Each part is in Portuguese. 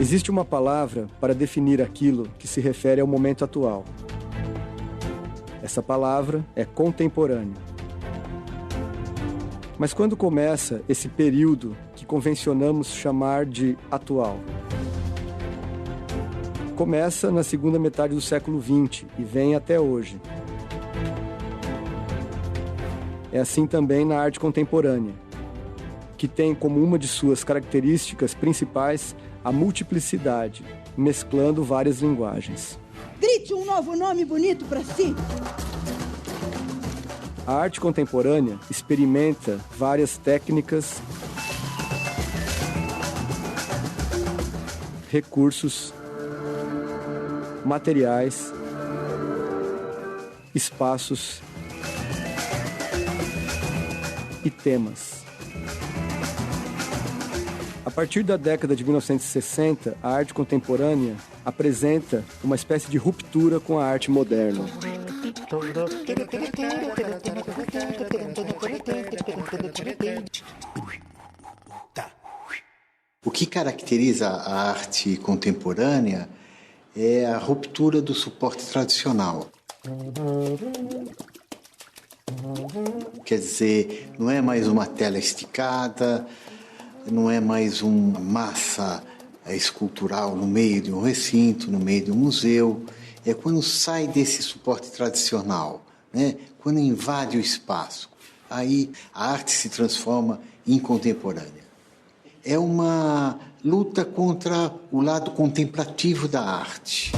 Existe uma palavra para definir aquilo que se refere ao momento atual. Essa palavra é contemporâneo. Mas quando começa esse período que convencionamos chamar de atual? Começa na segunda metade do século XX e vem até hoje. É assim também na arte contemporânea, que tem como uma de suas características principais a multiplicidade, mesclando várias linguagens. Grite um novo nome bonito para si! A arte contemporânea experimenta várias técnicas, recursos, materiais, espaços e temas. A partir da década de 1960, a arte contemporânea apresenta uma espécie de ruptura com a arte moderna. O que caracteriza a arte contemporânea é a ruptura do suporte tradicional. Quer dizer, não é mais uma tela esticada, não é mais uma massa escultural no meio de um recinto, no meio de um museu. É quando sai desse suporte tradicional, né? Quando invade o espaço. Aí a arte se transforma em contemporânea. É uma luta contra o lado contemplativo da arte.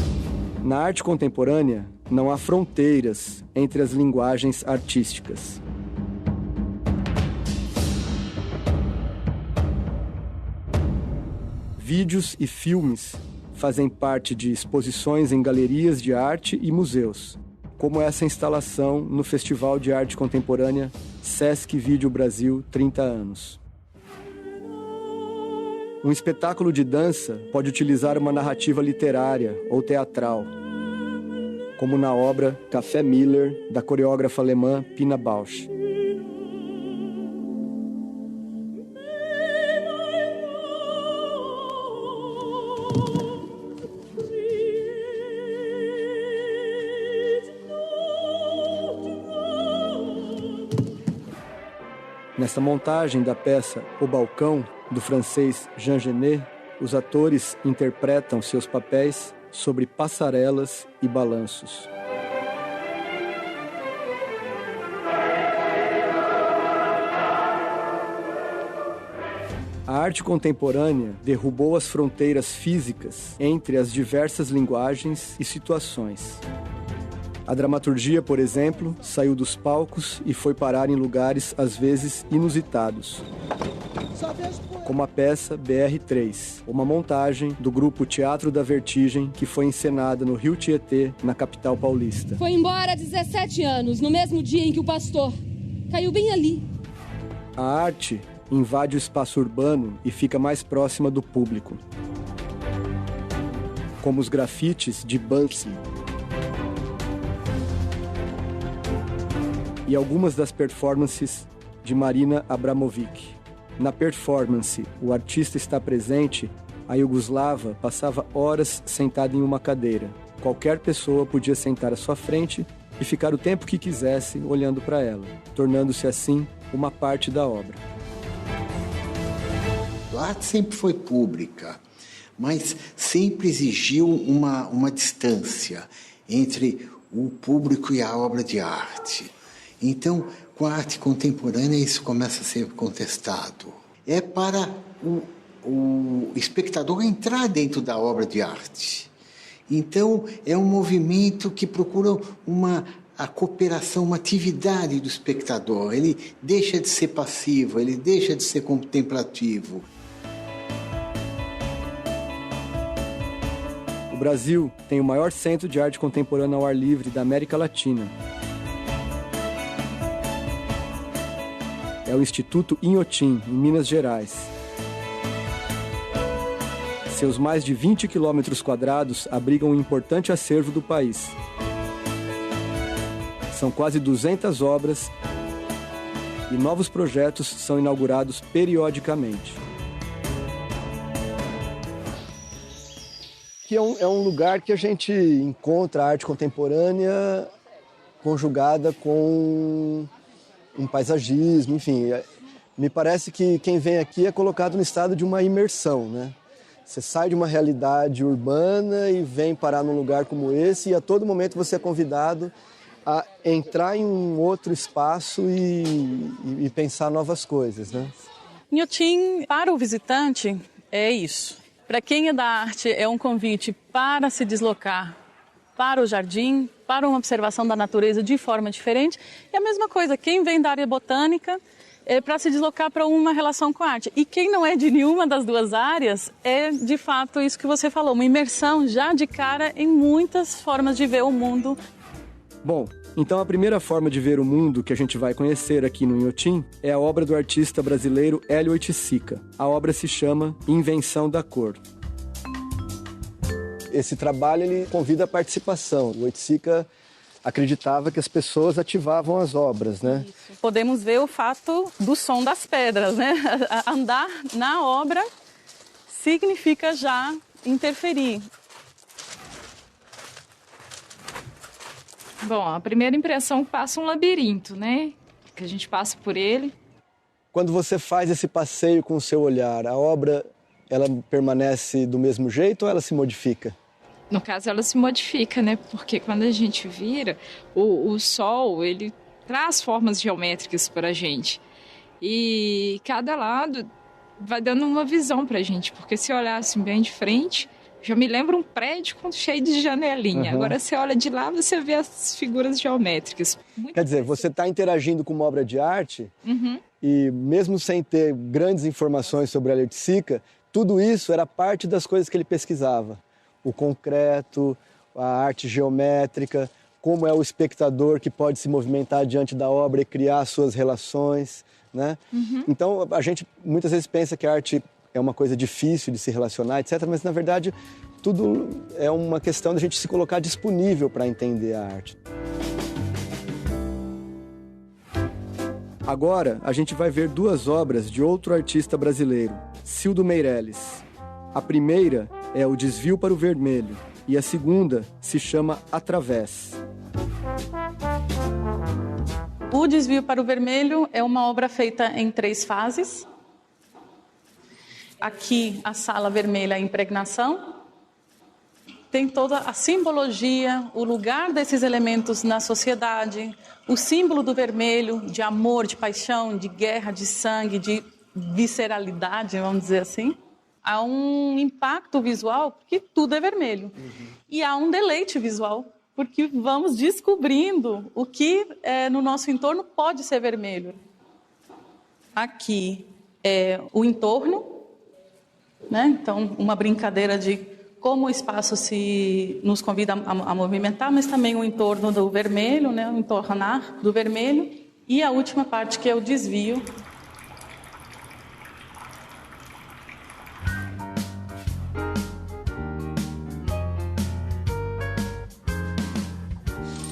Na arte contemporânea, não há fronteiras entre as linguagens artísticas. Vídeos e filmes fazem parte de exposições em galerias de arte e museus, como essa instalação no Festival de Arte Contemporânea Sesc Vídeo Brasil 30 anos. Um espetáculo de dança pode utilizar uma narrativa literária ou teatral, como na obra Café Miller, da coreógrafa alemã Pina Bausch. Nessa montagem da peça O Balcão, do francês Jean Genet, os atores interpretam seus papéis sobre passarelas e balanços. A arte contemporânea derrubou as fronteiras físicas entre as diversas linguagens e situações. A dramaturgia, por exemplo, saiu dos palcos e foi parar em lugares às vezes inusitados, como a peça BR-3, uma montagem do grupo Teatro da Vertigem que foi encenada no Rio Tietê, na capital paulista. Foi embora há 17 anos, no mesmo dia em que o pastor caiu bem ali. A arte invade o espaço urbano e fica mais próxima do público, como os grafites de Banksy e algumas das performances de Marina Abramovic. Na performance, o artista está presente, a iugoslava passava horas sentada em uma cadeira. Qualquer pessoa podia sentar à sua frente e ficar o tempo que quisesse olhando para ela, tornando-se assim uma parte da obra. A arte sempre foi pública, mas sempre exigiu uma distância entre o público e a obra de arte. Então, com a arte contemporânea, isso começa a ser contestado. É para o espectador entrar dentro da obra de arte. Então, é um movimento que procura a cooperação, uma atividade do espectador. Ele deixa de ser passivo, ele deixa de ser contemplativo. O Brasil tem o maior centro de arte contemporânea ao ar livre da América Latina. É o Instituto Inhotim, em Minas Gerais. Seus mais de 20 quilômetros quadrados abrigam um importante acervo do país. São quase 200 obras e novos projetos são inaugurados periodicamente. aqui é um lugar que a gente encontra a arte contemporânea conjugada com um paisagismo, enfim. Me parece que quem vem aqui é colocado no estado de uma imersão, né? Você sai de uma realidade urbana e vem parar num lugar como esse e a todo momento você é convidado a entrar em um outro espaço e pensar novas coisas, né? Inhotim, para o visitante, é isso. Para quem é da arte, é um convite para se deslocar para o jardim, para uma observação da natureza de forma diferente. E a mesma coisa, quem vem da área botânica é para se deslocar para uma relação com a arte. E quem não é de nenhuma das duas áreas é, de fato, isso que você falou, uma imersão já de cara em muitas formas de ver o mundo. Bom, então a primeira forma de ver o mundo que a gente vai conhecer aqui no Inhotim é a obra do artista brasileiro Hélio Oiticica. A obra se chama Invenção da Cor. Esse trabalho ele convida a participação. O Oiticica acreditava que as pessoas ativavam as obras, né? Isso. Podemos ver o fato do som das pedras, né? Andar na obra significa já interferir. Bom, a primeira impressão passa um labirinto, né? Que a gente passa por ele. Quando você faz esse passeio com o seu olhar, a obra ela permanece do mesmo jeito ou ela se modifica? No caso, ela se modifica, né? Porque quando a gente vira, o sol, ele traz formas geométricas para a gente. E cada lado vai dando uma visão para a gente. Porque se olhar assim bem de frente, já me lembra um prédio cheio de janelinha. Uhum. Agora, você olha de lá, você vê as figuras geométricas. Quer dizer, você está interagindo com uma obra de arte e mesmo sem ter grandes informações sobre a Oiticica, tudo isso era parte das coisas que ele pesquisava. O concreto, a arte geométrica, como é o espectador que pode se movimentar diante da obra e criar suas relações, né? Então, a gente muitas vezes pensa que a arte é uma coisa difícil de se relacionar, etc. Mas, na verdade, tudo é uma questão de a gente se colocar disponível para entender a arte. Agora, a gente vai ver duas obras de outro artista brasileiro, Cildo Meirelles. A primeira é O Desvio para o Vermelho e a segunda se chama Através. O Desvio para o Vermelho é uma obra feita em 3 fases. Aqui, a sala vermelha, a impregnação. Tem toda a simbologia, o lugar desses elementos na sociedade, o símbolo do vermelho, de amor, de paixão, de guerra, de sangue, de visceralidade, vamos dizer assim. Há um impacto visual, porque tudo é vermelho. E há um deleite visual, porque vamos descobrindo o que no nosso entorno pode ser vermelho. Aqui é o entorno, né? Então, uma brincadeira de como o espaço nos convida a movimentar, mas também o entorno do vermelho, né? O entornar do vermelho. E a última parte, que é o desvio.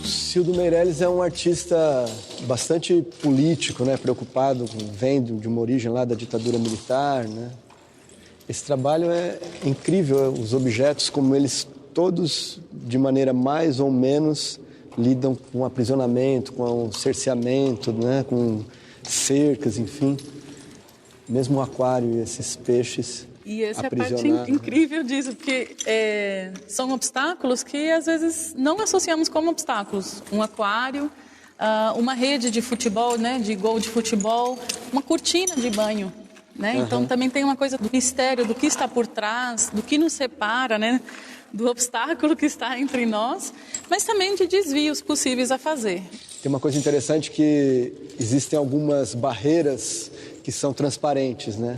Cildo Meirelles é um artista bastante político, né? Preocupado, vem de uma origem lá da ditadura militar, né? Esse trabalho é incrível, os objetos como eles todos, de maneira mais ou menos, lidam com aprisionamento, com um cerceamento, né? Com cercas, enfim. Mesmo o aquário e esses peixes. E essa é a parte incrível disso, porque são obstáculos que às vezes não associamos como obstáculos. Um aquário, uma rede de futebol, né? De gol de futebol, uma cortina de banho. Né? Então também tem uma coisa do mistério, do que está por trás, do que nos separa, né? Do obstáculo que está entre nós, mas também de desvios possíveis a fazer. Tem uma coisa interessante que existem algumas barreiras que são transparentes, né?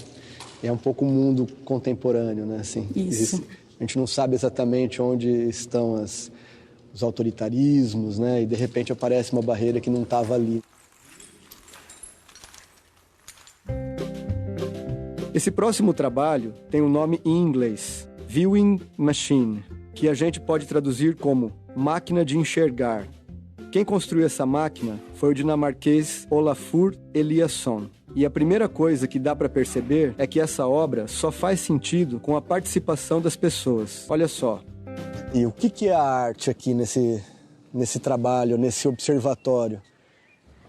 É um pouco o mundo contemporâneo, né? Assim, isso. A gente não sabe exatamente onde estão os autoritarismos, né? E de repente aparece uma barreira que não estava ali. Esse próximo trabalho tem um nome em inglês, Viewing Machine, que a gente pode traduzir como máquina de enxergar. Quem construiu essa máquina foi o dinamarquês Olafur Eliasson. E a primeira coisa que dá para perceber é que essa obra só faz sentido com a participação das pessoas. Olha só, E o que é a arte aqui nesse trabalho, nesse observatório?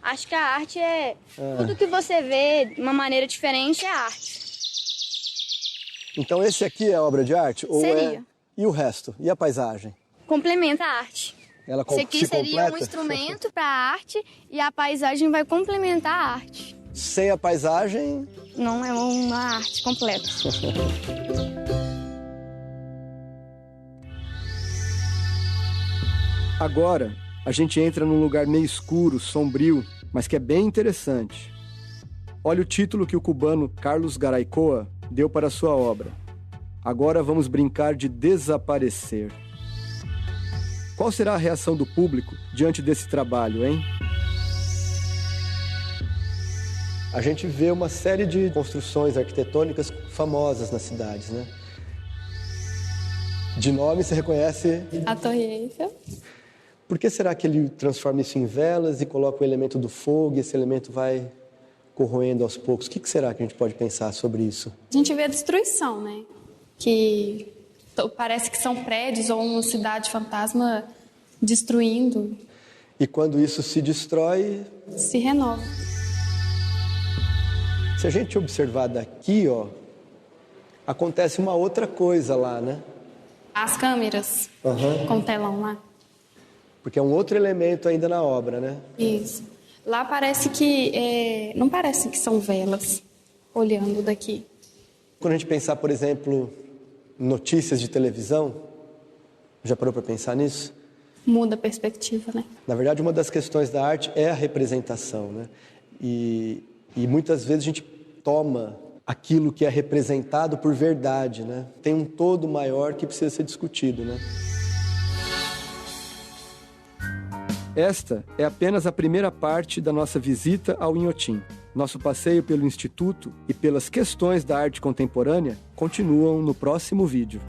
Acho que a arte é tudo que você vê de uma maneira diferente é arte. Então esse aqui é obra de arte? Seria. E o resto? E a paisagem? Complementa a arte. Ela Esse aqui seria um instrumento para a arte e a paisagem vai complementar a arte. Sem a paisagem... Não é uma arte completa. Agora, a gente entra num lugar meio escuro, sombrio, mas que é bem interessante. Olha o título que o cubano Carlos Garaycoa deu para sua obra. Agora vamos brincar de desaparecer. Qual será a reação do público diante desse trabalho, hein? A gente vê uma série de construções arquitetônicas famosas nas cidades, né? De nome você reconhece... A Torre Eiffel. Por que será que ele transforma isso em velas e coloca o elemento do fogo e esse elemento vai corroendo aos poucos? O que será que a gente pode pensar sobre isso? A gente vê a destruição, né? Que parece que são prédios ou uma cidade fantasma destruindo. E quando isso se destrói... Se renova. Se a gente observar daqui, ó, acontece uma outra coisa lá, né? As câmeras com o telão lá. Porque é um outro elemento ainda na obra, né? Isso. Lá parece que... não parece que são velas, olhando daqui. Quando a gente pensar, por exemplo, notícias de televisão, já parou para pensar nisso? Muda a perspectiva, né? Na verdade, uma das questões da arte é a representação, né? E muitas vezes a gente toma aquilo que é representado por verdade, né? Tem um todo maior que precisa ser discutido, né? Esta é apenas a primeira parte da nossa visita ao Inhotim. Nosso passeio pelo Instituto e pelas questões da arte contemporânea continuam no próximo vídeo.